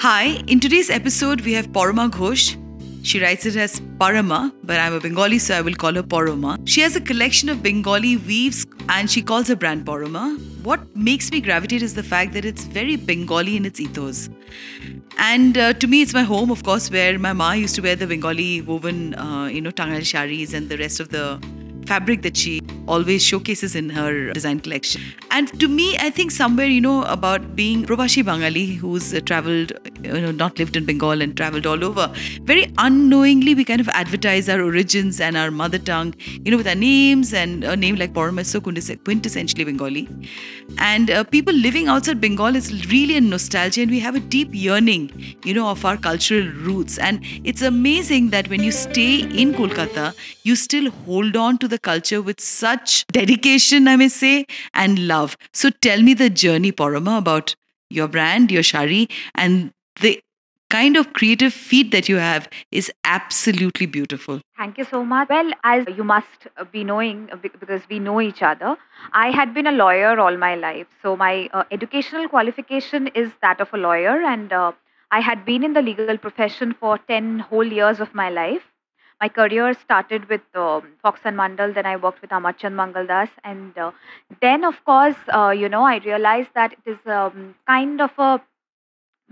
Hi, in today's episode, we have Paroma Ghosh. She writes it as Parama, but I'm a Bengali, so I will call her Paroma. She has a collection of Bengali weaves and she calls her brand Paroma. What makes me gravitate is the fact that it's very Bengali in its ethos. And to me, it's my home, of course, where my ma used to wear the Bengali woven, Tangal sharis and the rest of the fabric that she always showcases in her design collection. And to me, I think somewhere, about being Probashi Bangali, who's traveled, not lived in Bengal and traveled all over, very unknowingly, we kind of advertise our origins and our mother tongue, with our names, and a name like Paroma is so quintessentially Bengali. And people living outside Bengal is really a nostalgia, and we have a deep yearning, of our cultural roots. And it's amazing that when you stay in Kolkata, you still hold on to the culture with such dedication, I may say, and love. So tell me the journey, Paroma, about your brand, your shari, and the kind of creative feat that you have is absolutely beautiful. Thank you so much. Well, as you must be knowing, because we know each other, I had been a lawyer all my life. So my educational qualification is that of a lawyer, and I had been in the legal profession for 10 whole years of my life. My career started with Fox and Mandal, then I worked with Amarchand Mangaldas, and then, of course, I realized that it is kind of a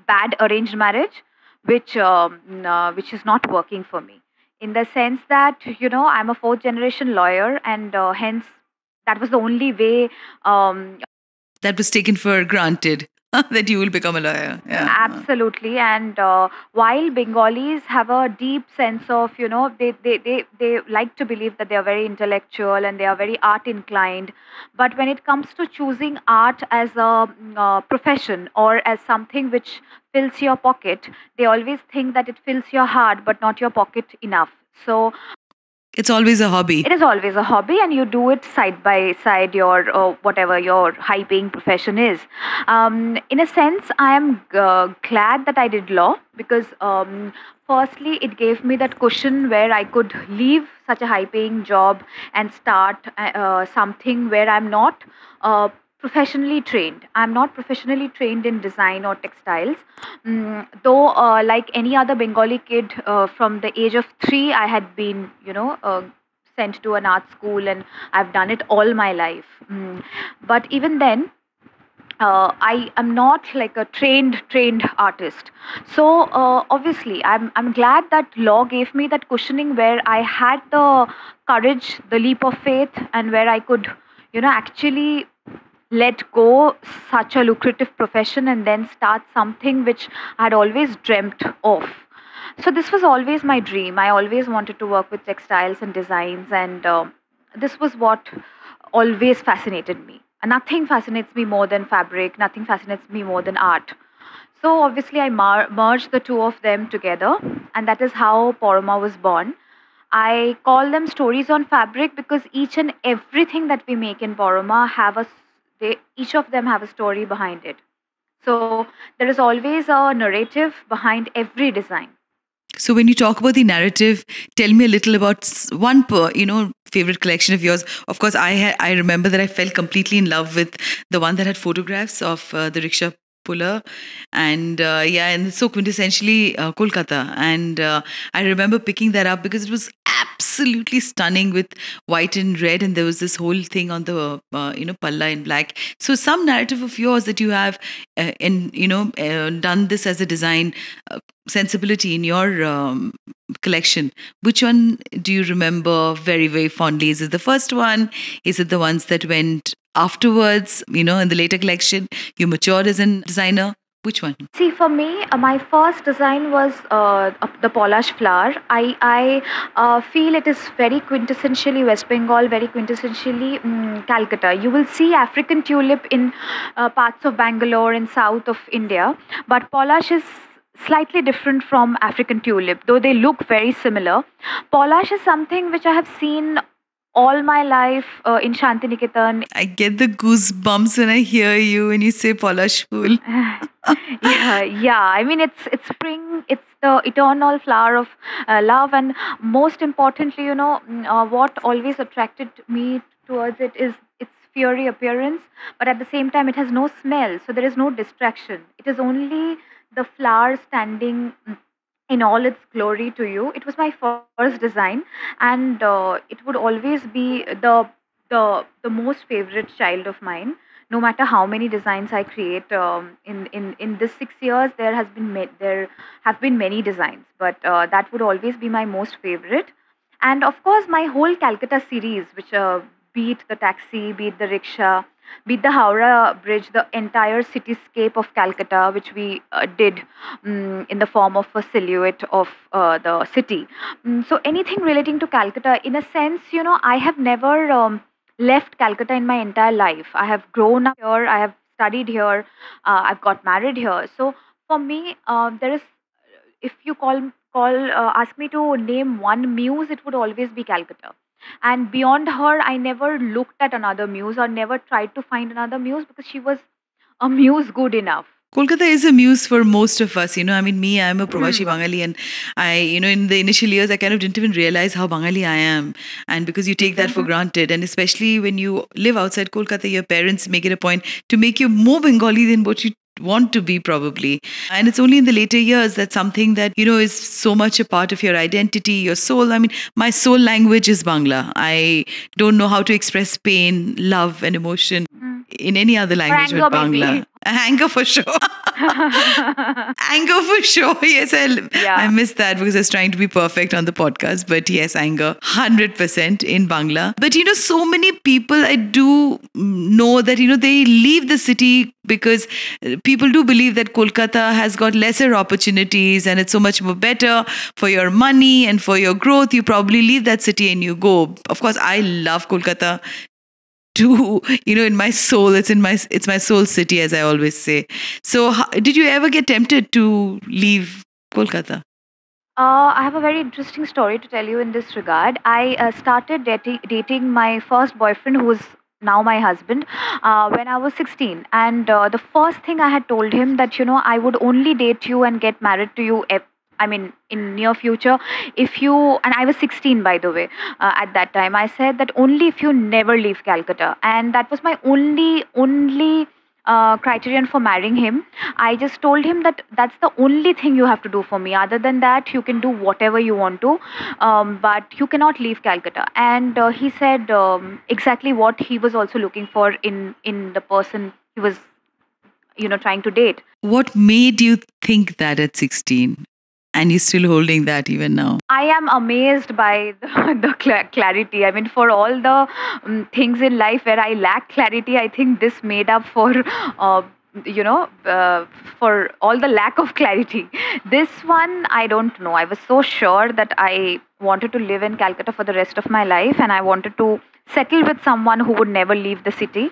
bad arranged marriage, which is not working for me. In the sense that I'm a fourth generation lawyer, and hence that was the only way. That was taken for granted that you will become a lawyer. Yeah. Absolutely. And while Bengalis have a deep sense of, they like to believe that they are very intellectual and they are very art inclined. But when it comes to choosing art as a profession or as something which fills your pocket, they always think that it fills your heart but not your pocket enough. So It's always a hobby. it is always a hobby, and you do it side by side your whatever your high paying profession is. In a sense, I am glad that I did law, because firstly it gave me that cushion where I could leave such a high paying job and start something where I'm not professionally trained. I'm not professionally trained in design or textiles. Though, like any other Bengali kid, from the age of 3, I had been, sent to an art school, and I've done it all my life. But even then, I am not like a trained artist. So obviously, I'm glad that law gave me that cushioning where I had the courage, the leap of faith, and where I could, actually let go such a lucrative profession and then start something which I had always dreamt of. So this was always my dream. I always wanted to work with textiles and designs, and this was what always fascinated me. And nothing fascinates me more than fabric. Nothing fascinates me more than art. So obviously, I merged the two of them together, and that is how Poroma was born. I call them stories on fabric because each and everything that we make in Poroma each of them have a story behind it. So there is always a narrative behind every design. So when you talk about the narrative, tell me a little about one favorite collection of yours. Of course, I remember that I fell completely in love with the one that had photographs of the rickshaw puller, and and it's so quintessentially Kolkata. And I remember picking that up because it was absolutely stunning with white and red, and there was this whole thing on the palla in black. So some narrative of yours that you have, done this as a design sensibility in your collection. Which one do you remember very, very fondly? Is it the first one? Is it the ones that went afterwards, in the later collection? You matured as a designer? Which one? See, for me, my first design was the Polish flower. I feel it is very quintessentially West Bengal, very quintessentially Calcutta. You will see African tulip in parts of Bangalore and south of India, but Polish is slightly different from African tulip, though they look very similar. Polish is something which I have seen all my life in Shantiniketan. I get the goosebumps when I hear you when you say Polish fool. Yeah. I mean, it's spring. It's the eternal flower of love, and most importantly, what always attracted me towards it is its fiery appearance. But at the same time, it has no smell, so there is no distraction. It is only the flower standing in all its glory to you. It was my first design, and it would always be the most favorite child of mine. No matter how many designs I create, in this 6 years, there have been many designs, but that would always be my most favorite. And of course, my whole Calcutta series, which be it the taxi, be it the rickshaw, be it the Howrah Bridge, the entire cityscape of Calcutta, which we did in the form of a silhouette of the city. So anything relating to Calcutta, in a sense, I have never left Calcutta in my entire life. I have grown up here, I have studied here, I've got married here. So for me, there is, if you ask me to name one muse, it would always be Calcutta. And beyond her, I never looked at another muse or never tried to find another muse, because she was a muse good enough. Kolkata is a muse for most of us. I mean, me, I'm a Provashi Hmm. Bangali, and in the initial years, I kind of didn't even realize how Bangali I am. And because you take that Okay. for granted, and especially when you live outside Kolkata, your parents make it a point to make you more Bengali than what you want to be, probably. And it's only in the later years that something that, is so much a part of your identity, your soul. I mean, my soul language is Bangla. I don't know how to express pain, love, and emotion Hmm. in any other Or language anger, but maybe. Bangla. Anger for sure. Anger for sure. Yes, I Yeah. missed that because I was trying to be perfect on the podcast. But yes, anger 100% in Bangla. But so many people I do know that they leave the city because people do believe that Kolkata has got lesser opportunities and it's so much more better for your money and for your growth. You probably leave that city and you go. Of course, I love Kolkata to in my soul. It's my soul city, as I always say. So did you ever get tempted to leave Kolkata? I have a very interesting story to tell you in this regard. I started dating my first boyfriend, who's now my husband, when I was 16. And the first thing I had told him that, I would only date you and get married to you. I mean, in near future, if you, and I was 16, by the way, at that time. I said that only if you never leave Calcutta, and that was my only criterion for marrying him. I just told him that that's the only thing you have to do for me. Other than that, you can do whatever you want to, but you cannot leave Calcutta. And he said exactly what he was also looking for in the person he was, trying to date. What made you think that at 16? And you're still holding that even now? I am amazed by the clarity. I mean, for all the things in life where I lack clarity, I think this made up uh, you know, for all the lack of clarity. This one, I don't know. I was so sure that I wanted to live in Calcutta for the rest of my life, and I wanted to settle with someone who would never leave the city.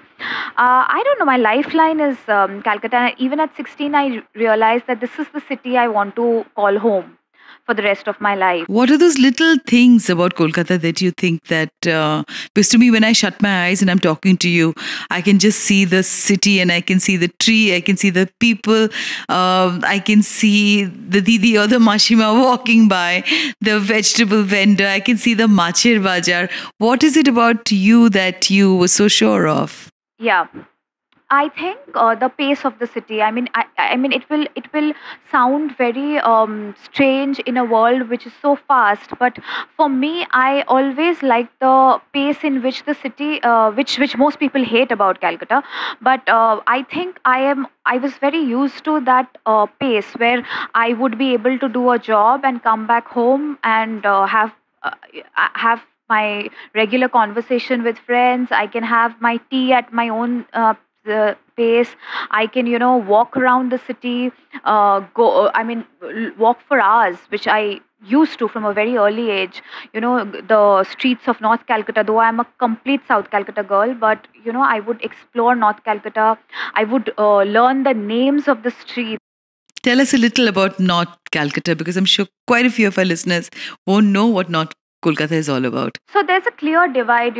I don't know. My lifeline is Calcutta. Even at 16, I realized that this is the city I want to call home for the rest of my life. What are those little things about Kolkata that you think that, because to me, when I shut my eyes and I'm talking to you, I can just see the city and I can see the tree, I can see the people, I can see the Didi or the Mashima walking by, the vegetable vendor, I can see the Machir Bajar. What is it about you that you were so sure of? Yeah. I think the pace of the city. I mean, it will sound very strange in a world which is so fast. But for me, I always like the pace in which the city, which most people hate about Calcutta. But I think I was very used to that pace where I would be able to do a job and come back home and uh, have my regular conversation with friends. I can have my tea at my own the pace. I can, walk around the city, walk for hours, which I used to from a very early age. The streets of North Calcutta, though I'm a complete South Calcutta girl, but, I would explore North Calcutta. I would learn the names of the streets. Tell us a little about North Calcutta, because I'm sure quite a few of our listeners won't know what North Kolkata is all about. So there's a clear divide,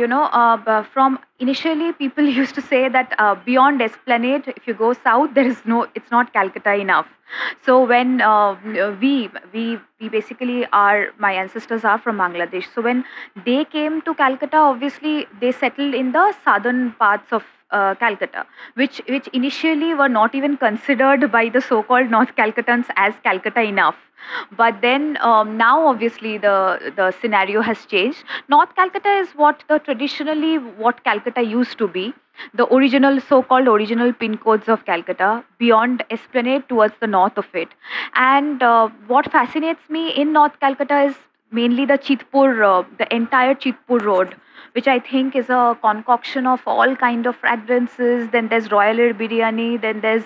from initially people used to say that beyond Esplanade, if you go south, it's not Calcutta enough. So when we basically are, my ancestors are from Bangladesh. So when they came to Calcutta, obviously they settled in the southern parts of Calcutta, which initially were not even considered by the so-called North Calcuttans as Calcutta enough. But then now, obviously, the scenario has changed. North Calcutta is what Calcutta used to be. The original, so-called original pin codes of Calcutta, beyond Esplanade towards the north of it. And what fascinates me in North Calcutta is mainly the the entire Chitpur road, which I think is a concoction of all kind of fragrances. Then there's Royal Air Biryani. Then there's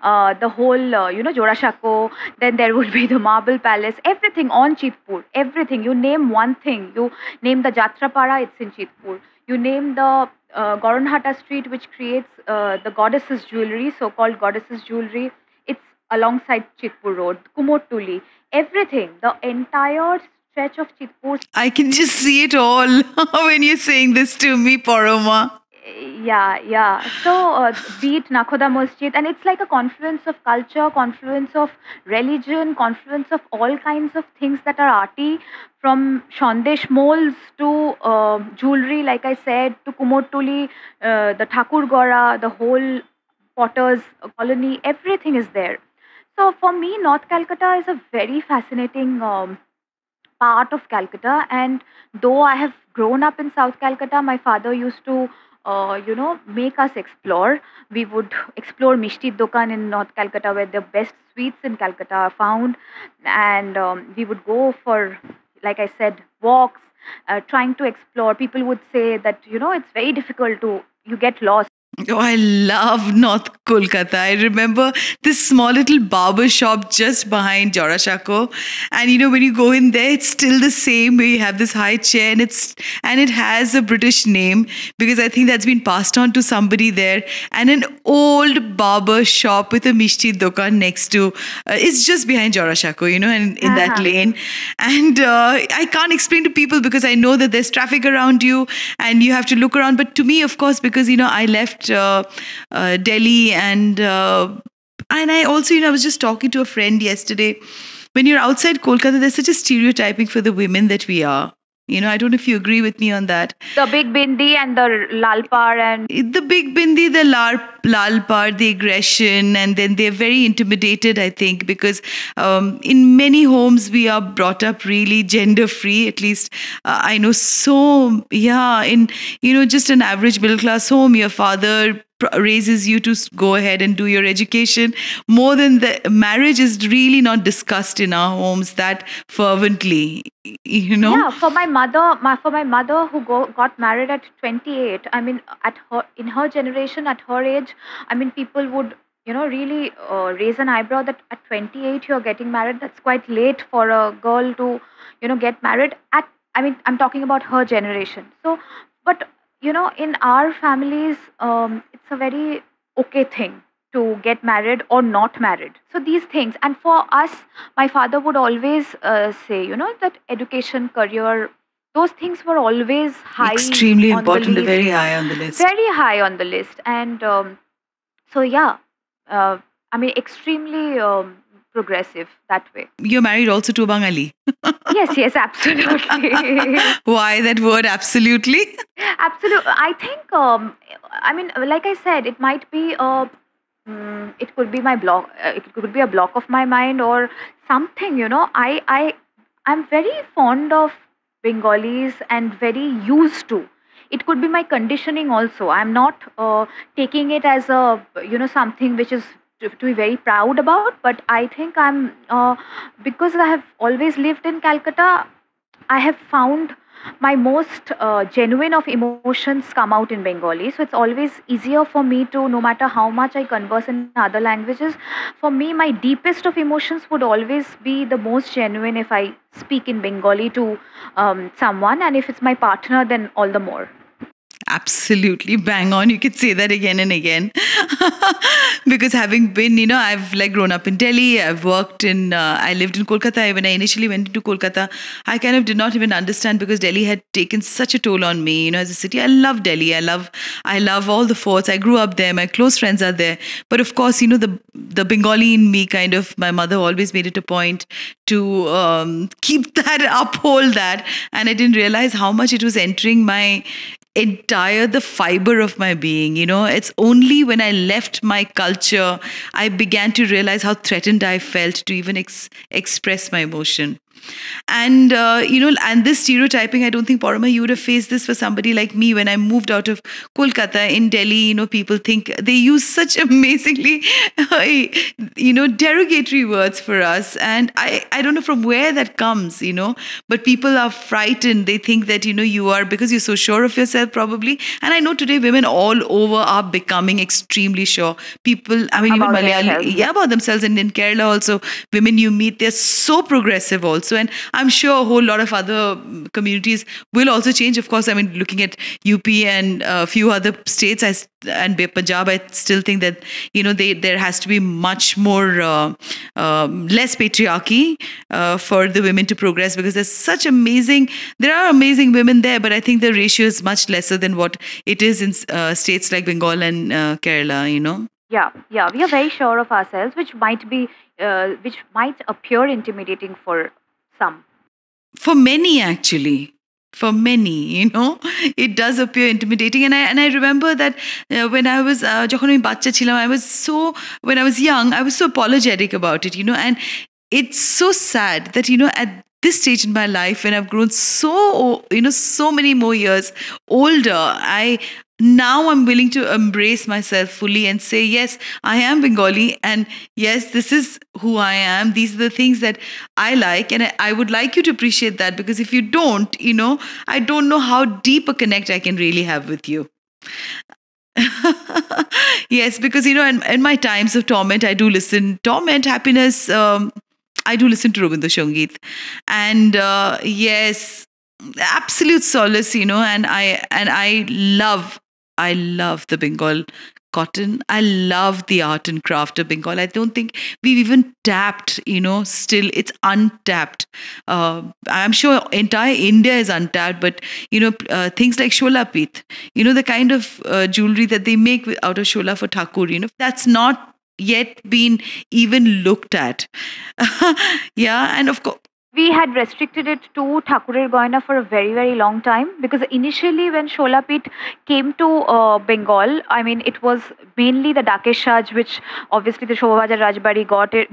the whole, Jorashako. Then there would be the Marble Palace. Everything on Chitpur. Everything. You name one thing. You name the Jatrapara, it's in Chitpur. You name the Goranhata Street, which creates the goddesses' jewelry, so-called goddesses' jewelry. It's alongside Chitpur Road. Kumotuli. Everything. The entire stretch of Chitpur. I can just see it all when you're saying this to me, Paroma. Yeah, yeah. So, be it Nakhoda Masjid, and it's like a confluence of culture, confluence of religion, confluence of all kinds of things that are arty, from Shandesh molds to jewelry, like I said, to Kumotuli, the Thakur Gora, the whole potters colony, everything is there. So, for me, North Calcutta is a very fascinating part of Calcutta. And though I have grown up in South Calcutta, my father used to, make us explore. We would explore Mishti Dokan in North Calcutta, where the best sweets in Calcutta are found. And we would go for, like I said, walks, trying to explore. People would say that, it's very difficult to, you get lost. Oh, I love North Kolkata. I remember this small little barber shop just behind Jorashako. And when you go in there, it's still the same way. You have this high chair and it has a British name because I think that's been passed on to somebody there. And an old barber shop with a Mishti Dokan next to it's just behind Jorashako, and in that lane. And I can't explain to people because I know that there's traffic around you and you have to look around. But to me, of course, because I left Delhi and I also I was just talking to a friend yesterday. When you're outside Kolkata, there's such a stereotyping for the women that we are. I don't know if you agree with me on that. The big bindi and the lalpar and the big bindi, the lalpar, the aggression, and then they're very intimidated, I think, because in many homes we are brought up really gender free. At least I know so. Yeah, in just an average middle class home, your father raises you to go ahead and do your education. More than the marriage is really not discussed in our homes that fervently. Yeah, for my mother who got married at 28. I mean, in her generation, at her age, I mean, people would really raise an eyebrow that at 28 you're getting married. That's quite late for a girl to get married. I mean, I'm talking about her generation. So, but in our families, it's a very okay thing to get married or not married. So these things, and for us, my father would always say, that education, career, those things were always high extremely on the important, list. very high on the list. Very high on the list. And so, yeah, I mean, extremely progressive that way. You're married also to a Bangali. Yes, absolutely. Why that word absolutely? Absolutely. I think, I mean, like I said, it might be it could be my block. It could be a block of my mind or something. I'm very fond of Bengalis and very used to. It could be my conditioning also. I'm not taking it as a something which is to be very proud about. But I think I'm because I have always lived in Calcutta. I have found my most genuine of emotions come out in Bengali. So it's always easier for me to, no matter how much I converse in other languages, for me, my deepest of emotions would always be the most genuine if I speak in Bengali to someone. And if it's my partner, then all the more. Absolutely, bang on. You could say that again and again. Because having been, I've grown up in Delhi. I've worked I lived in Kolkata. When I initially went into Kolkata, I kind of did not even understand because Delhi had taken such a toll on me, as a city. I love Delhi. I love all the forts. I grew up there. My close friends are there. But of course, the Bengali in me kind of, my mother always made it a point to keep that, uphold that. And I didn't realize how much it was entering my entire the fiber of my being. It's only when I left my culture I began to realize how threatened I felt to even express my emotion. And and this stereotyping, I don't think, Parama, you would have faced this for somebody like me. When I moved out of Kolkata, in Delhi, people think they use such amazingly derogatory words for us, and I don't know from where that comes, but people are frightened. They think that you are, because you're so sure of yourself, probably. And I know today women all over are becoming extremely sure. People, I mean, even About Malayali, themselves. yeah, about themselves. And in Kerala also, women you meet, they're so progressive also. And I'm sure a whole lot of other communities will also change. Of course, I mean, looking at UP and a few other states, and Punjab, I still think that there has to be much more less patriarchy for the women to progress, because there are amazing women there, but I think the ratio is much lesser than what it is in states like Bengal and Kerala. Yeah, yeah, we are very sure of ourselves, which might appear intimidating for some. For many, actually. For many, it does appear intimidating. And I remember that when I was যখন আমি বাচ্চা ছিলাম, when I was young, I was so apologetic about it, and it's so sad that at this stage in my life, when I've grown so many more years older, now I'm willing to embrace myself fully and say, yes, I am Bengali, and yes, this is who I am. These are the things that I like, and I would like you to appreciate that, because if you don't, I don't know how deep a connect I can really have with you. Yes, because in my times of torment, I do listen torment, happiness. I do listen to Rabindra Sangeet, and yes, absolute solace. And I love the Bengal cotton. I love the art and craft of Bengal. I don't think we've even tapped, still it's untapped. I'm sure entire India is untapped, but, things like Shola Pith, the kind of jewelry that they make out of Shola for Thakur, that's not yet been even looked at. Yeah, and of course, We had restricted it to Thakurer Goina for a very, very long time, because initially when Sholapit came to Bengal, I mean, it was mainly the Dakesh Raj, which obviously the Shobhabajar Rajbari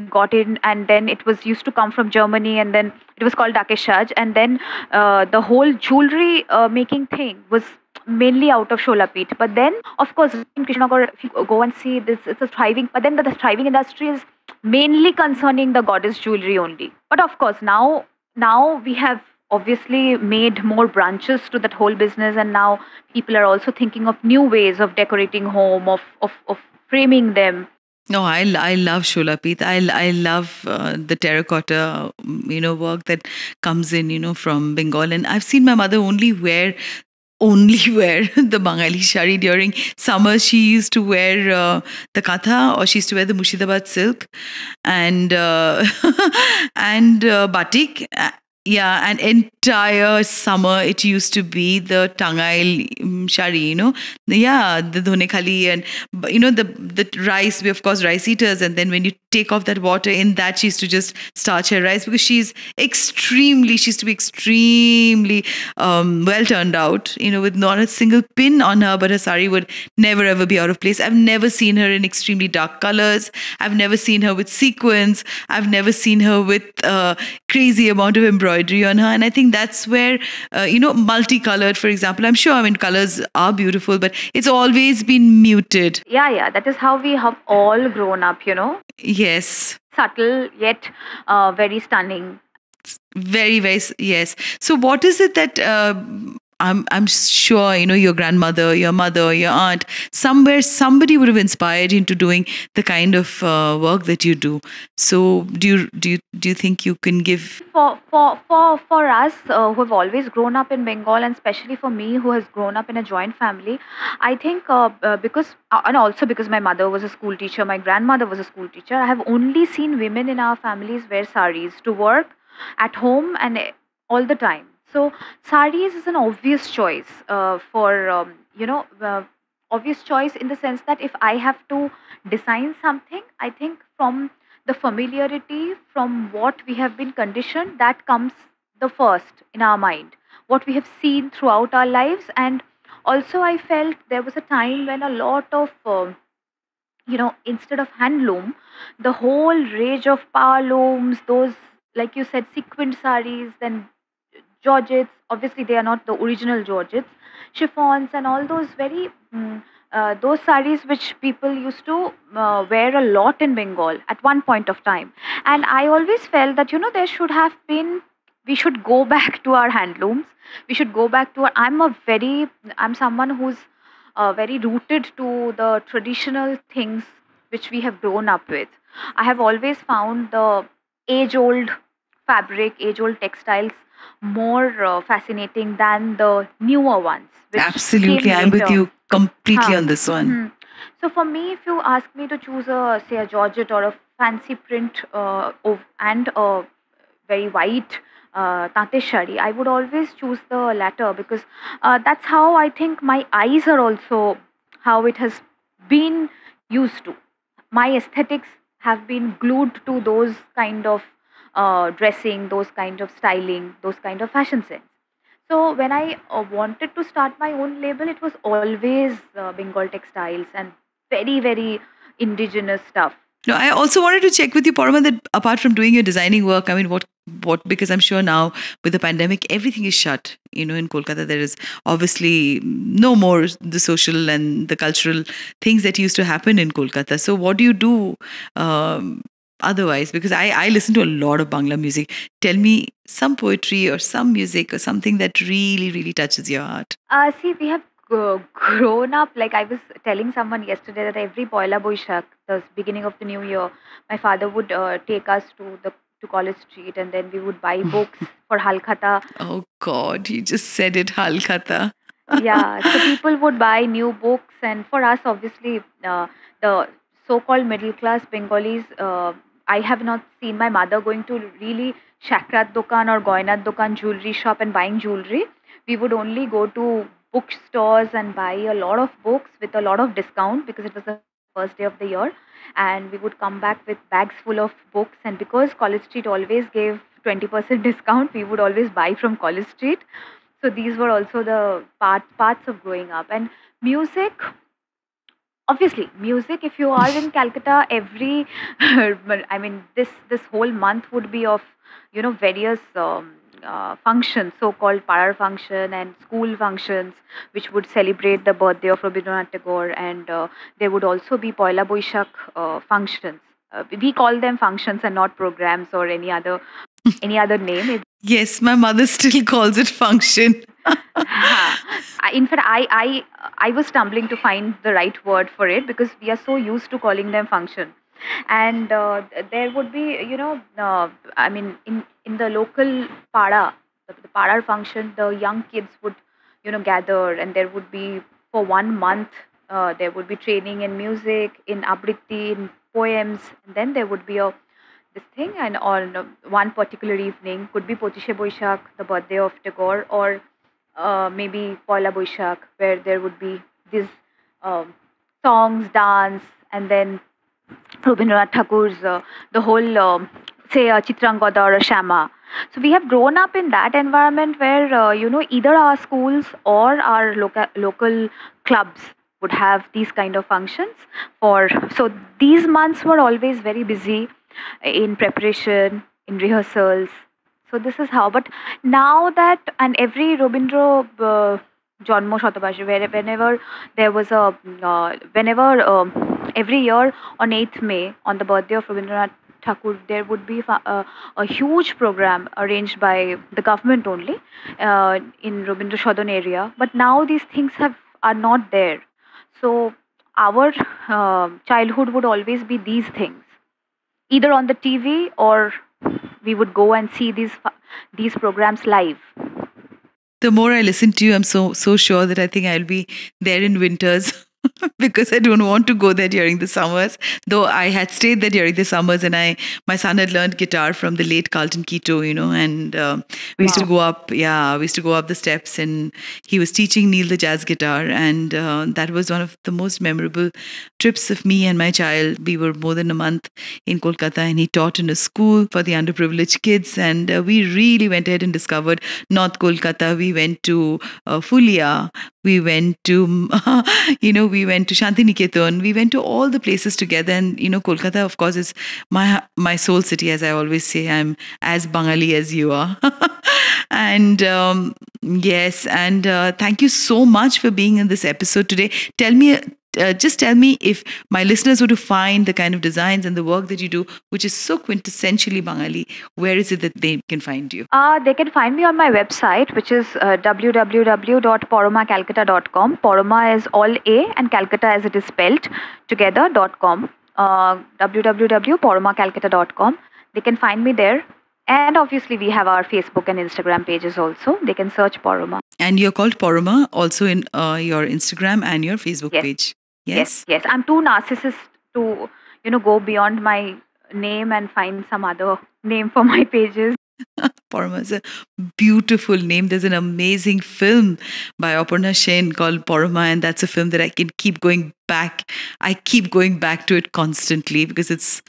got in, and then it was used to come from Germany, and then it was called Dakesh Raj, and then the whole jewelry making thing was mainly out of Sholapit. But then, of course, in Krishnagar, if you go and see this, it's a thriving, but then the thriving industry is mainly concerning the goddess jewelry only. But of course, now we have obviously made more branches to that whole business, and now people are also thinking of new ways of decorating home, of framing them. no, I love Sholapit. I love the terracotta, work that comes in, from Bengal. And I've seen my mother only wear the Bengali shari during summer. She used to wear the katha, or she used to wear the Murshidabad silk, and and batik. Yeah, and entire summer it used to be the Tangail shari, yeah, the dhone khali, and the rice. We of course rice eaters, and then when you take off that water, in that she used to just starch her rice, because she used to be extremely well turned out, with not a single pin on her, but her sari would never ever be out of place. I've never seen her in extremely dark colors. I've never seen her with sequins. I've never seen her with crazy amount of embroidery on her. And I think that's where, multicolored, for example, I'm sure, I mean, colors are beautiful, but it's always been muted. Yeah, yeah, that is how we have all grown up, Yes. subtle yet very stunning. Very, very, yes. So, what is it that I'm sure your grandmother, your mother, your aunt, somewhere somebody would have inspired you into doing the kind of work that you do. So, do you think you can give? For us who have always grown up in Bengal, and especially for me who has grown up in a joint family, I think because and also because my mother was a school teacher, my grandmother was a school teacher, I have only seen women in our families wear saris to work, at home, and all the time. So saris is an obvious choice for obvious choice in the sense that if I have to design something, I think from the familiarity, from what we have been conditioned, that comes the first in our mind, what we have seen throughout our lives, and Also, I felt there was a time when a lot of instead of handloom, the whole range of power looms, those, like you said, sequined saris, then georgettes. Obviously, they are not the original georgettes, chiffons, and all those those saris which people used to wear a lot in Bengal at one point of time. And I always felt that there should have been. We should go back to our handlooms. We should go back to our. I'm someone who's very rooted to the traditional things which we have grown up with. I have always found the age old fabric, age old textiles more fascinating than the newer ones, which Absolutely. came I'm with later. you completely Huh. on this one. Hmm. So for me, if you ask me to choose say a georgette or a fancy print and a very white Tatesh shari, I would always choose the latter because that's how I think my eyes are also how it has been used to. My aesthetics have been glued to those kind of dressing, those kind of styling, those kind of fashion sense. So when I wanted to start my own label, it was always Bengal textiles and very, very indigenous stuff. No, I also wanted to check with you, Parma, that apart from doing your designing work, I mean, because I'm sure now with the pandemic, everything is shut. In Kolkata, there is obviously no more the social and the cultural things that used to happen in Kolkata. So, what do you do otherwise? Because I listen to a lot of Bangla music. Tell me some poetry or some music or something that really, really touches your heart. See, we have grown up. Like I was telling someone yesterday that every Poila Boishak, the beginning of the new year, my father would take us to College Street, and then we would buy books for Halkhata. Oh God, you just said it, Halkata. Yeah, so people would buy new books, and for us, obviously, the so-called middle class Bengalis, I have not seen my mother going to really Shakrat Dukan or Goinat Dukan jewelry shop and buying jewelry. We would only go to bookstores and buy a lot of books with a lot of discount because it was the first day of the year, and we would come back with bags full of books. And because College Street always gave 20% discount, we would always buy from College Street. So these were also the parts of growing up. And music, obviously, music. If you are in Calcutta, every I mean, this whole month would be of various functions, so-called parar function and school functions, which would celebrate the birthday of Rabindranath Tagore, and there would also be Poila Boishak functions. We call them functions and not programs or any other name. Yes, my mother still calls it function. In fact, I was stumbling to find the right word for it because we are so used to calling them function. And there would be, I mean, in the local pada, the pada function, the young kids would, gather, and there would be for 1 month. There would be training in music, in abriti, in poems, and then there would be a this thing. And on one particular evening could be Pochishe Boishak, the birthday of Tagore, or maybe Poila Boishak, where there would be these um, songs, dance, and then Rabindranath Thakur's the whole say a Chitrangada or a Shama. So we have grown up in that environment where either our schools or our local clubs would have these kind of functions for. So these months were always very busy in preparation, in rehearsals. So this is how. But now that, and every Robindra Janmo Shatabashi, whenever there was whenever every year on 8th May, on the birthday of Rabindranath Thakur, there would be a huge program arranged by the government only in Rabindra Sadan area. But now these things are not there. So our childhood would always be these things, either on the TV or we would go and see these programs live. The more I listen to you, I'm so sure that I think I'll be there in winters because I don't want to go there during the summers. Though I had stayed there during the summers, and my son had learned guitar from the late Carlton Keto, and we used to Wow. go up. Yeah, we used to go up the steps, and he was teaching Neil the jazz guitar, and that was one of the most memorable trips of me and my child. We were more than a month in Kolkata, and he taught in a school for the underprivileged kids, and we really went ahead and discovered North Kolkata. We went to Fulia. We went to, we went to Shantiniketan. We went to all the places together. And, Kolkata, of course, is my soul city, as I always say. I'm as Bangali as you are. And yes, and thank you so much for being in this episode today. Just tell me, if my listeners were to find the kind of designs and the work that you do, which is so quintessentially Bangali, where is it that they can find you? They can find me on my website, which is www.poromakalkata.com. Poroma is all A and Calcutta as it is spelled together.com. www.poromakalkata.com. They can find me there. And obviously, we have our Facebook and Instagram pages also. They can search Poroma. And you're called Poroma also in your Instagram and your Facebook Yes. page. Yes. I'm too narcissist to, go beyond my name and find some other name for my pages. Poroma is a beautiful name. There's an amazing film by Aparna Sen called Poroma, and that's a film that I can keep going back. I keep going back to it constantly because it's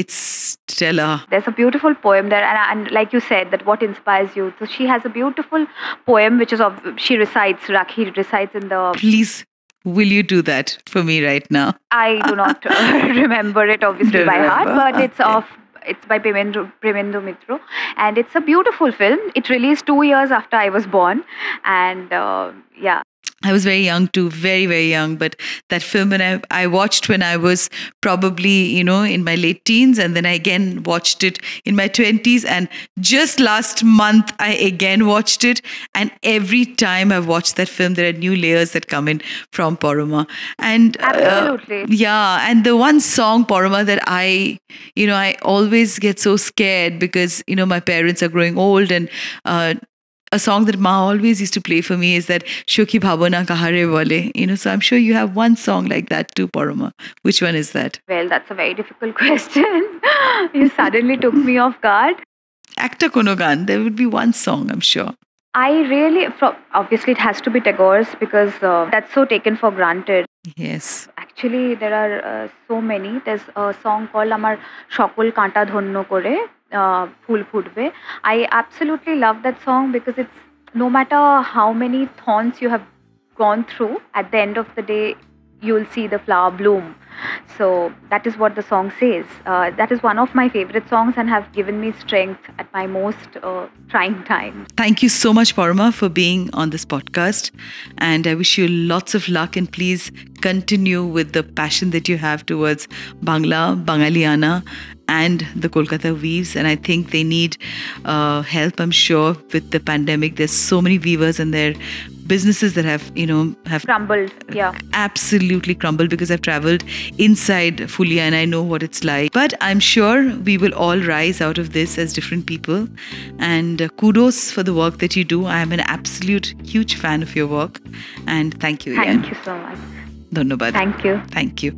stellar. There's a beautiful poem there, and like you said, that what inspires you. So she has a beautiful poem which is she recites. Rakhi recites in the. Please, will you do that for me right now? I do not remember it obviously Don't by heart, remember? but it's It's by Premendu Mitro, and it's a beautiful film. It released 2 years after I was born, and yeah. I was very young too, very, very young. But that film, when I watched when I was probably, in my late teens, and then I again watched it in my 20s. And just last month, I again watched it. And every time I've watched that film, there are new layers that come in from Poroma. And Absolutely. yeah, and the one song, Poroma, that I always get so scared because, my parents are growing old, and a song that Ma always used to play for me is that Shokhi Bhabana Kahare Wale. So I'm sure you have one song like that too, Poroma. Which one is that? Well, that's a very difficult question. You suddenly took me off guard. Acta Kono Gan. There would be one song, I'm sure. Obviously it has to be Tagore's because that's so taken for granted. Yes. Actually, there are so many. There's a song called Amar Shokol Kanta Dhonno Kore, Phul Phutbe. I absolutely love that song because it's no matter how many thorns you have gone through, at the end of the day, you'll see the flower bloom. So that is what the song says. That is one of my favorite songs and have given me strength at my most trying times. Thank you so much, Poroma, for being on this podcast. And I wish you lots of luck, and please continue with the passion that you have towards Bangla, Bangaliana, and the Kolkata weaves. And I think they need help, I'm sure, with the pandemic. There's so many weavers and their businesses that have Crumbled, yeah. Absolutely crumbled, because I've traveled inside Fulia and I know what it's like. But I'm sure we will all rise out of this as different people. And kudos for the work that you do. I am an absolute huge fan of your work. And thank you again. Thank you so much. Dhanyabad. Thank you. Thank you.